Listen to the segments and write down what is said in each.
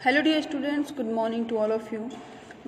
Hello dear students, good morning to all of you.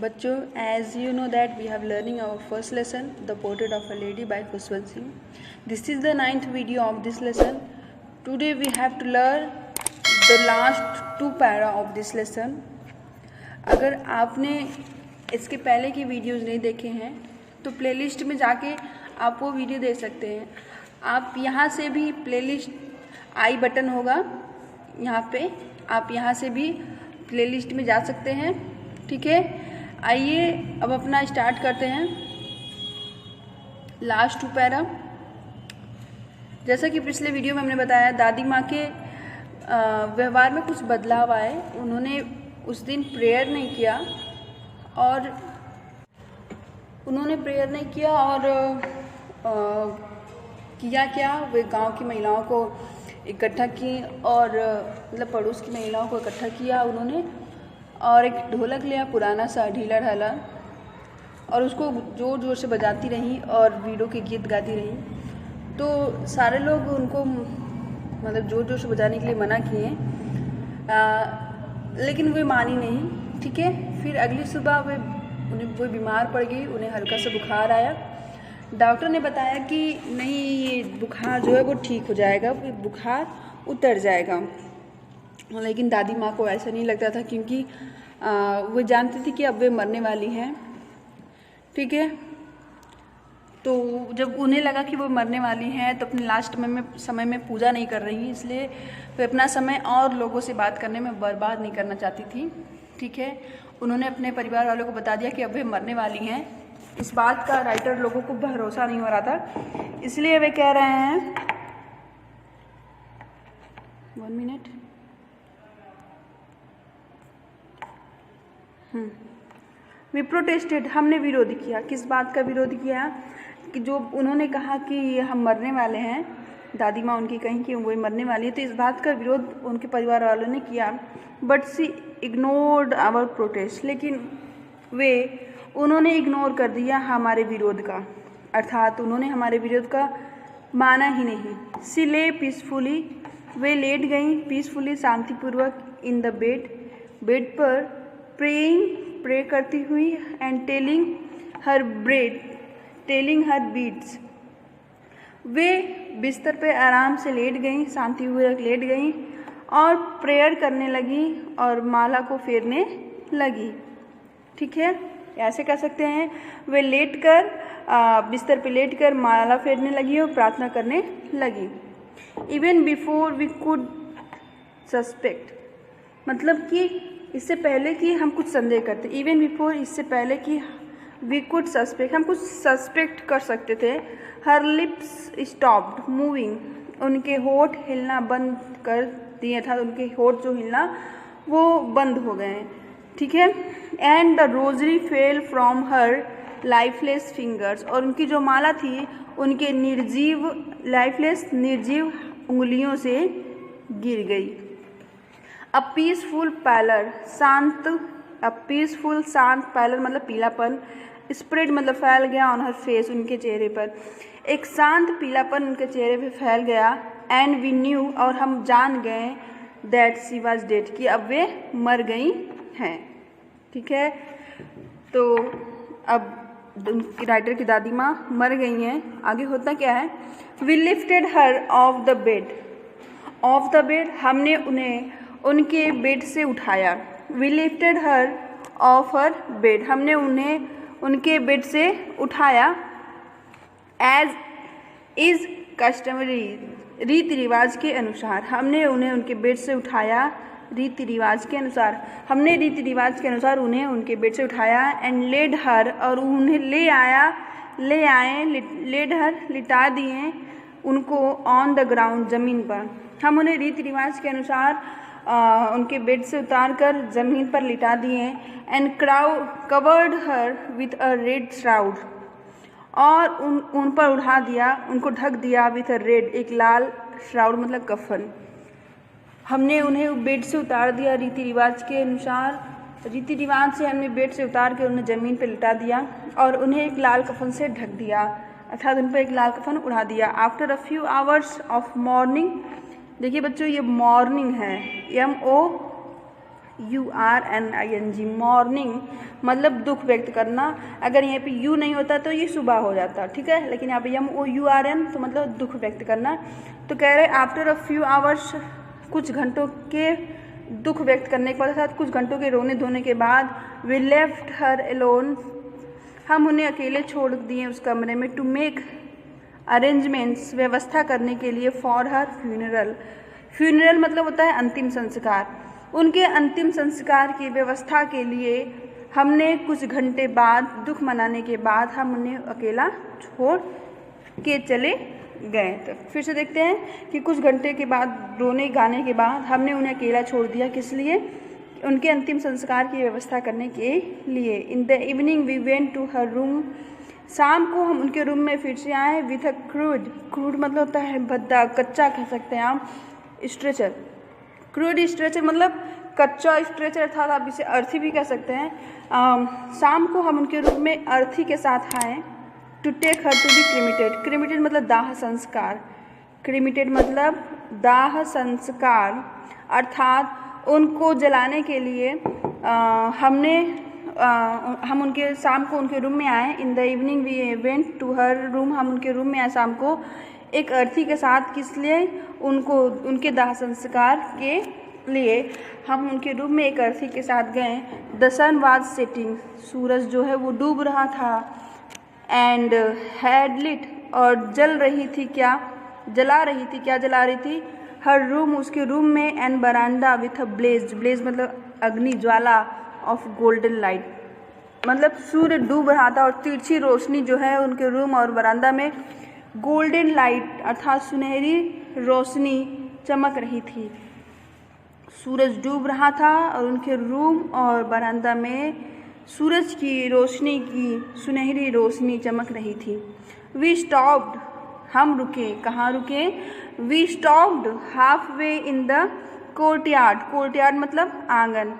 बच्चों, as you know that we have learning our first lesson, The Portrait of a Lady by Khuswant Singh. This is the 9th video of this lesson. Today we have to learn the last 2 para of this lesson. अगर आपने इसके पहले की videos नहीं देखे हैं तो playlist में जाके आप वो वीडियो देख सकते हैं। आप यहाँ से भी प्लेलिस्ट आई बटन होगा यहाँ पे, आप यहाँ से भी प्लेलिस्ट में जा सकते हैं। ठीक है, आइए अब अपना स्टार्ट करते हैं लास्ट 2 पैरा। जैसा कि पिछले वीडियो में हमने बताया, दादी माँ के व्यवहार में कुछ बदलाव आए। उन्होंने उस दिन प्रेयर नहीं किया और किया क्या, वे गांव की महिलाओं को इकट्ठा की और मतलब पड़ोस की महिलाओं को इकट्ठा किया उन्होंने, और एक ढोलक लिया पुराना सा ढीला ढाला और उसको ज़ोर ज़ोर से बजाती रही और वीडो के गीत गाती रही। तो सारे लोग उनको मतलब ज़ोर ज़ोर से बजाने के लिए मना किए, लेकिन वे मानी नहीं। ठीक है, फिर अगली सुबह वो बीमार पड़ गई, उन्हें हल्का सा बुखार आया। डॉक्टर ने बताया कि नहीं, ये बुखार जो है वो ठीक हो जाएगा, बुखार उतर जाएगा। लेकिन दादी माँ को ऐसा नहीं लगता था, क्योंकि वो जानती थी कि अब वे मरने वाली हैं। ठीक है, तो जब उन्हें लगा कि वो मरने वाली हैं तो अपने लास्ट समय में पूजा नहीं कर रही, इसलिए वे अपना समय और लोगों से बात करने में बर्बाद नहीं करना चाहती थी। ठीक है, उन्होंने अपने परिवार वालों को बता दिया कि अब वे मरने वाली हैं। इस बात का राइटर लोगों को भरोसा नहीं हो रहा था, इसलिए वे कह रहे हैं 1 मिनट। वी प्रोटेस्टेड, हमने विरोध किया। किस बात का विरोध किया? कि जो उन्होंने कहा कि हम मरने वाले हैं, दादी माँ उनकी कहीं कि वो मरने वाली है, तो इस बात का विरोध उनके परिवार वालों ने किया। But she ignored our protest, लेकिन उन्होंने इग्नोर कर दिया हमारे विरोध का, अर्थात उन्होंने हमारे विरोध का माना ही नहीं। सी ले पीसफुली, वे लेट गई पीसफुली शांतिपूर्वक इन द बेड पर प्रे करती हुई एंड टेलिंग हर बीड्स। वे बिस्तर पे आराम से लेट गई, शांतिपूर्वक लेट गई और प्रेयर करने लगी और माला को फेरने लगी। ठीक है, ऐसे कह सकते हैं, वे लेटकर बिस्तर पे लेटकर माला फेरने लगी और प्रार्थना करने लगी। Even before we could suspect, मतलब कि इससे पहले कि हम कुछ संदेह करते, इवन बिफोर इससे पहले कि वी कुड सस्पेक्ट, हम कुछ सस्पेक्ट कर सकते थे। हर लिप्स स्टॉप्ड मूविंग, उनके होठ हिलना बंद कर दिए था, उनके होठ जो हिलना वो बंद हो गए। ठीक है, and the rosary fell from her lifeless fingers, और उनकी जो माला थी उनके निर्जीव उंगलियों से गिर गई। अ पीसफुल शांत पैलर मतलब पीलापन, स्प्रेड मतलब फैल गया ऑन हर फेस, उनके चेहरे पर एक शांत पीलापन उनके चेहरे पे फैल गया। एंड वी न्यू, और हम जान गए, दैट शी वॉज डेड, कि अब वे मर गई हैं। ठीक है, तो अब राइटर की दादी माँ मर गई हैं। आगे होता क्या है? We lifted her off the bed, हमने उन्हें उनके बेड से उठाया। We lifted her off her bed, हमने उन्हें उनके बेड से उठाया। एज इज कस्टमरी, रीति रिवाज के अनुसार, हमने उन्हें उनके बेड से उठाया। रीति रिवाज के अनुसार, हमने रीति रिवाज के अनुसार उन्हें उनके बेड से उठाया। एंड लेड हर, और उन्हें लेड हर लिटा दिए उनको ऑन द ग्राउंड, ज़मीन पर। हम उन्हें रीति रिवाज के अनुसार उनके बेड से उतार कर ज़मीन पर लिटा दिए। And covered her with a red shroud, और उन पर उड़ा दिया, उनको ढक दिया विथ अ रेड, एक लाल श्राउड मतलब कफन। हमने उन्हें बेड से उतार दिया रीति रिवाज के अनुसार, रीति रिवाज से हमने बेड से उतार कर उन्हें ज़मीन पर लिटा दिया और उन्हें एक लाल कफन से ढक दिया, अर्थात उन पर एक लाल कफन उड़ा दिया। After a few hours of morning, देखिए बच्चों ये मॉर्निंग है, URNING, मॉर्निंग मतलब दुख व्यक्त करना। अगर यहाँ पे यू नहीं होता तो ये सुबह हो जाता, ठीक है, लेकिन यहाँ पे MOURN तो मतलब दुख व्यक्त करना। तो कह रहे आफ्टर अ फ्यू आवर्स, कुछ घंटों के दुख व्यक्त करने के बाद, कुछ घंटों के रोने धोने के बाद, वी लेफ्ट हर एलोन, हम उन्हें अकेले छोड़ दिए उस कमरे में, टू मेक अरेंजमेंट्स, व्यवस्था करने के लिए, फॉर हर फ्यूनरल। फ्यूनरल मतलब होता है अंतिम संस्कार। उनके अंतिम संस्कार की व्यवस्था के लिए हमने कुछ घंटे बाद, दुख मनाने के बाद, हम उन्हें अकेला छोड़ के चले गए। तो फिर से देखते हैं कि कुछ घंटे के बाद, रोने गाने के बाद, हमने उन्हें अकेला छोड़ दिया। किस लिए? उनके अंतिम संस्कार की व्यवस्था करने के लिए। In the evening we went to her room, शाम को हम उनके रूम में फिर से आए। विथ अ क्रूड, क्रूड मतलब होता है भद्दा, कच्चा कह सकते हैं आप, स्ट्रेचर। क्रूड स्ट्रेचर मतलब कच्चा स्ट्रेचर, अर्थात आप इसे अर्थी भी कह सकते हैं। शाम को हम उनके रूम में अर्थी के साथ आए। To take her to be cremated, cremated मतलब दाह संस्कार, क्रीमेटेड मतलब दाह संस्कार, अर्थात उनको जलाने के लिए हम उनके शाम को उनके रूम में आए। In the evening we went to her room, हम उनके रूम में आए शाम को एक अर्थी के साथ। किस लिए? उनके दाह संस्कार के लिए हम उनके रूम में एक अर्थी के साथ गए। द सन वाज सेटिंग, सूरज जो है वो डूब रहा था। एंड हैड लिट, और जला रही थी क्या जला रही थी, हर रूम, उसके रूम में, and verandah with a blaze, blaze मतलब अग्नि ज्वाला, ऑफ गोल्डन लाइट मतलब सूर्य डूब रहा था और तिरछी रोशनी जो है उनके रूम और बरामदा में गोल्डन लाइट अर्थात सुनहरी रोशनी चमक रही थी। सूरज डूब रहा था और उनके रूम और बरामदा में सूरज की रोशनी की सुनहरी रोशनी चमक रही थी। वी स्टॉप्ड, हम रुके। कहाँ रुके? We stopped half way in the courtyard, courtyard मतलब आंगन,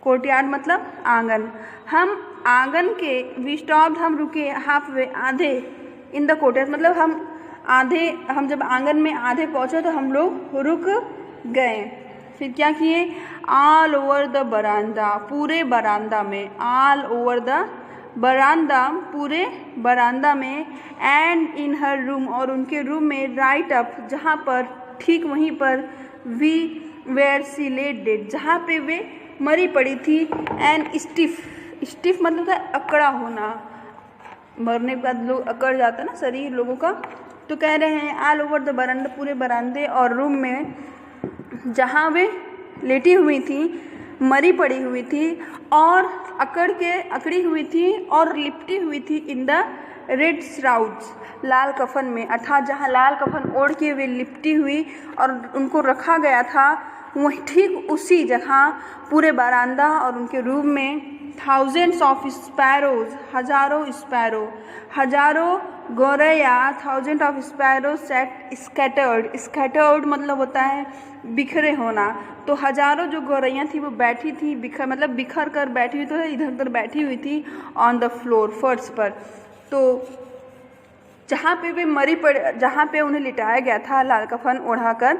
कोर्टयार्ड मतलब आंगन। हम आंगन के, वी स्टॉप्ड हम रुके, हाफ वे आधे, इन द कोर्टयार्ड मतलब हम जब आंगन में आधे पहुँचे तो हम लोग रुक गए। फिर क्या किए? ऑल ओवर द बरामदा, पूरे बरामदा में, ऑल ओवर द बरामदा, पूरे बरामदा में, एंड इन हर रूम, और उनके रूम में, राइट अप, जहाँ पर, ठीक वहीं पर, वी वेयर सी ले डेड, जहाँ पे वे मरी पड़ी थी, एंड स्टिफ, स्टिफ मतलब है अकड़ा होना, मरने के बाद लोग अकड़ जाता है ना शरीर लोगों का। तो कह रहे हैं ऑल ओवर द बरामदा, पूरे बरामदे और रूम में जहाँ वे लेटी हुई थी, मरी पड़ी हुई थी और अकड़ी हुई थी और लिपटी हुई थी, इन द रेड श्राउड्स, लाल कफन में, अर्थात जहाँ लाल कफन ओढ़ के वे लिपटी हुई और उनको रखा गया था, वहीं ठीक उसी जगह पूरे बरामदा और उनके रूम में थाउजेंड्स ऑफ स्पैरोज, हजारों स्पैरो, हजारों गौरैया, thousand of sparrow set scattered, scattered मतलब होता है बिखरे होना। तो हजारों जो गौरैया थी वो बैठी थी, बिखर कर बैठी हुई, तो इधर उधर बैठी हुई थी ऑन द फ्लोर, फर्श पर। तो जहाँ पे वे मरी पड़, जहाँ पे उन्हें लिटाया गया था लाल कफन ओढ़ाकर,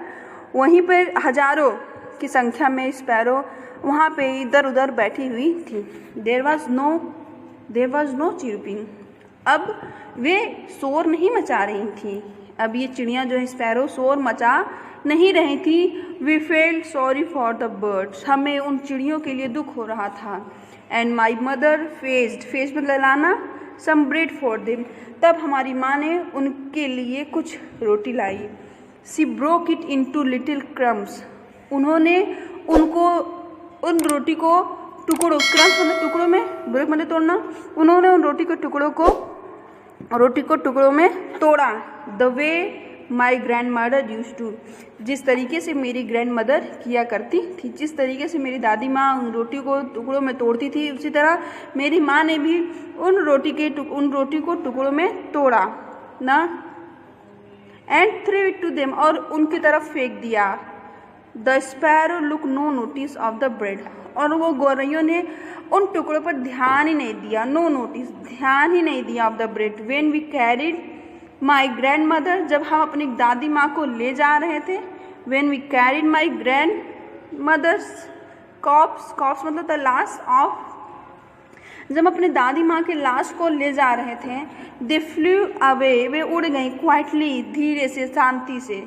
वहीं पर हजारों की संख्या में स्पैरो वहाँ पे इधर उधर बैठी हुई थी। देयर वॉज नो चिरपिंग, अब वे शोर नहीं मचा रही थी। अब ये चिड़ियाँ जो है स्पैरो शोर मचा नहीं रही थी। We felt sorry for the birds, हमें उन चिड़ियों के लिए दुख हो रहा था। एंड माई मदर फेस्ड मतलब लाना, सम ब्रेड फॉर देम, तब हमारी माँ ने उनके लिए कुछ रोटी लाई। She broke it into little crumbs, उन्होंने उन रोटी को टुकड़ों, क्रम्स मतलब टुकड़ों में, ब्रेक मतलब तोड़ना, उन्होंने उन रोटी को टुकड़ों में तोड़ा। The way my grandmother used to, जिस तरीके से मेरी ग्रैंड मदर किया करती थी, जिस तरीके से मेरी दादी माँ उन रोटी को टुकड़ों में तोड़ती थी, उसी तरह मेरी माँ ने भी उन रोटी को टुकड़ों में तोड़ा ना। And threw it to them, और उनकी तरफ फेंक दिया। The sparrow look no notice of the bread, और वो गौरैयों ने उन टुकड़ों पर ध्यान ही नहीं दिया, नो नोटिस, ध्यान ही नहीं दिया of the bread. When we carried my grandmother, जब हम अपनी दादी माँ को ले जा रहे थे, when we carried my grandmother's corpse मतलब द लाश ऑफ, जब अपने दादी माँ के लाश को ले जा रहे थे, दे फ्लू अवे, वे उड़ गई, क्वाइटली, धीरे से, शांति से,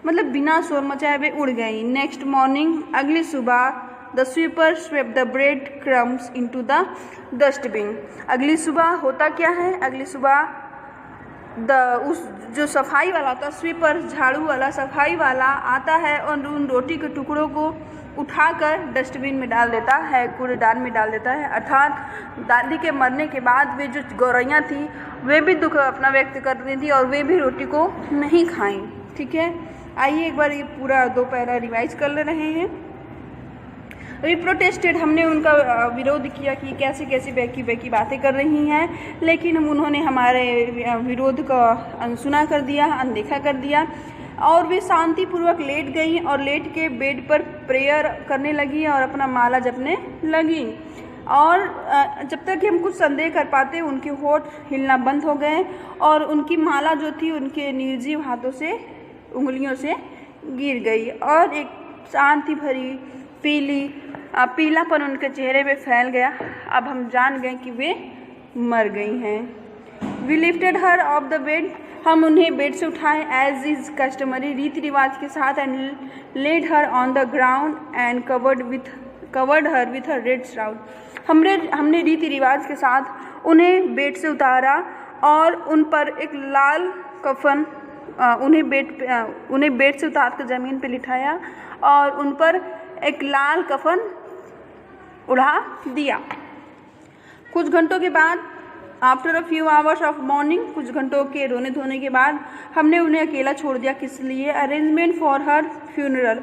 मतलब बिना शोर मचाए वे उड़ गई। नेक्स्ट मॉर्निंग, अगली सुबह, the sweeper swept the bread crumbs into the dustbin. अगली सुबह होता क्या है, अगली सुबह उस जो सफाई वाला होता है, स्वीपर झाड़ू वाला सफाई वाला आता है और उन रोटी के टुकड़ों को उठाकर डस्टबिन में डाल देता है, कूड़ेदान में डाल देता है। अर्थात दादी के मरने के बाद वे जो गौरैया थी वे भी दुख अपना व्यक्त कर रही थी और वे भी रोटी को नहीं खाई। ठीक है, आइए एक बार ये पूरा 2 पैरा रिवाइज कर ले रहे हैं। वी प्रोटेस्टेड, हमने उनका विरोध किया कि कैसे कैसे बेकी बातें कर रही हैं, लेकिन उन्होंने हमारे विरोध का अनसुना कर दिया, अनदेखा कर दिया और वे शांतिपूर्वक लेट गई और लेट के बेड पर प्रेयर करने लगी और अपना माला जपने लगी। और जब तक कि हम कुछ संदेह कर पाते उनके होठ हिलना बंद हो गए और उनकी माला जो थी उनके निर्जीव हाथों से, उंगलियों से गिर गई और एक शांति भरी पीलापन उनके चेहरे पे फैल गया। अब हम जान गए कि वे मर गई हैं। We lifted her off the bed, हम उन्हें बेड से उठाए एज इज कस्टमरी, रीति रिवाज के साथ, and laid her on the ground and covered her with a red shroud. हमने रीति रिवाज के साथ उन्हें बेड से उतारा और उन पर एक लाल कफन, उन्हें बेड से उतार कर ज़मीन पर लिटाया और उन पर एक लाल कफन उड़ा दिया। कुछ घंटों के बाद, after a few hours of morning, कुछ घंटों के रोने धोने के बाद हमने उन्हें अकेला छोड़ दिया। किस लिए? अरेंजमेंट फॉर हर फ्यूनरल,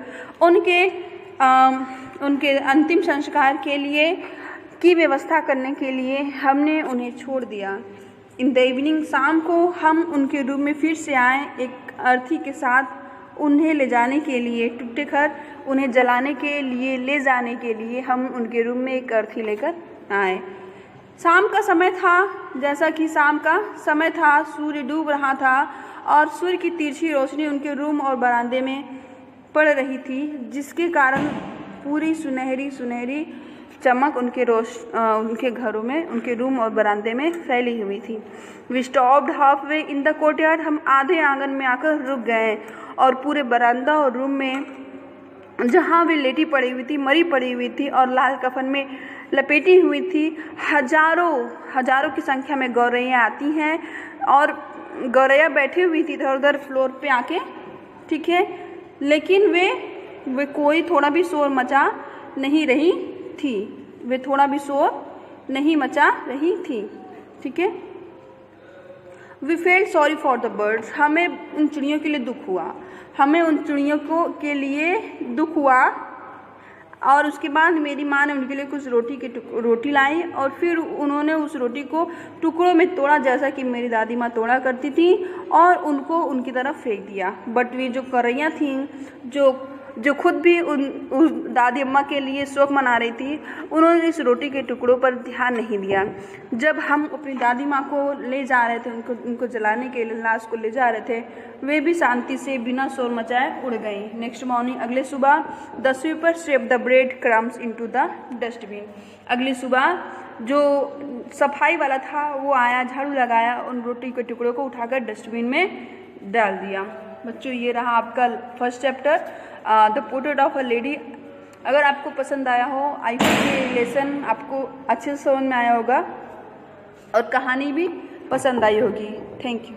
उनके अंतिम संस्कार के लिए की व्यवस्था करने के लिए हमने उन्हें छोड़ दिया। इन द इवनिंग, शाम को हम उनके रूम में फिर से आए एक अर्थी के साथ उन्हें ले जाने के लिए, टूटे घर उन्हें जलाने के लिए ले जाने के लिए हम उनके रूम में एक अर्थी लेकर आए। शाम का समय था, जैसा कि शाम का समय था, सूर्य डूब रहा था और सूर्य की तिरछी रोशनी उनके रूम और बरामदे में पड़ रही थी, जिसके कारण पूरी सुनहरी चमक उनके घरों में, उनके रूम और बरामदे में फैली हुई थी। We stopped half way in the courtyard, हम आधे आंगन में आकर रुक गए और पूरे बरामदा और रूम में जहाँ वे लेटी पड़ी हुई थी, मरी पड़ी हुई थी और लाल कफन में लपेटी हुई थी, हजारों की संख्या में गौरैया आती हैं और गौरैया बैठी हुई थी इधर उधर फ्लोर पे आके। ठीक है, लेकिन वे कोई थोड़ा भी शोर मचा नहीं रही थी, वे थोड़ा भी शोर नहीं मचा रही थी। ठीक है, we felt sorry for the birds, हमें उन चिड़ियों के लिए दुख हुआ, के लिए दुख हुआ। और उसके बाद मेरी माँ ने उनके लिए कुछ रोटी लाई और फिर उन्होंने उस रोटी को टुकड़ों में तोड़ा, जैसा कि मेरी दादी माँ तोड़ा करती थी, और उनको उनकी तरफ फेंक दिया। बट वे जो गौरैया थीं, जो खुद भी उस दादी अम्मा के लिए शोक मना रही थी, उन्होंने इस रोटी के टुकड़ों पर ध्यान नहीं दिया। जब हम अपनी दादी माँ को ले जा रहे थे, उनको जलाने के लिए लाश को ले जा रहे थे, वे भी शांति से बिना शोर मचाए उड़ गई। नेक्स्ट मॉर्निंग, अगले सुबह, the sweeper swept the bread crumbs into the dustbin. अगली सुबह जो सफाई वाला था वो आया, झाड़ू लगाया, उन रोटी के टुकड़ों को उठाकर डस्टबिन में डाल दिया। बच्चों, ये रहा आपका first chapter, the portrait of a lady. अगर आपको पसंद आया हो, आई होप ये लेसन आपको अच्छे से समझ में आया होगा और कहानी भी पसंद आई होगी। Thank you.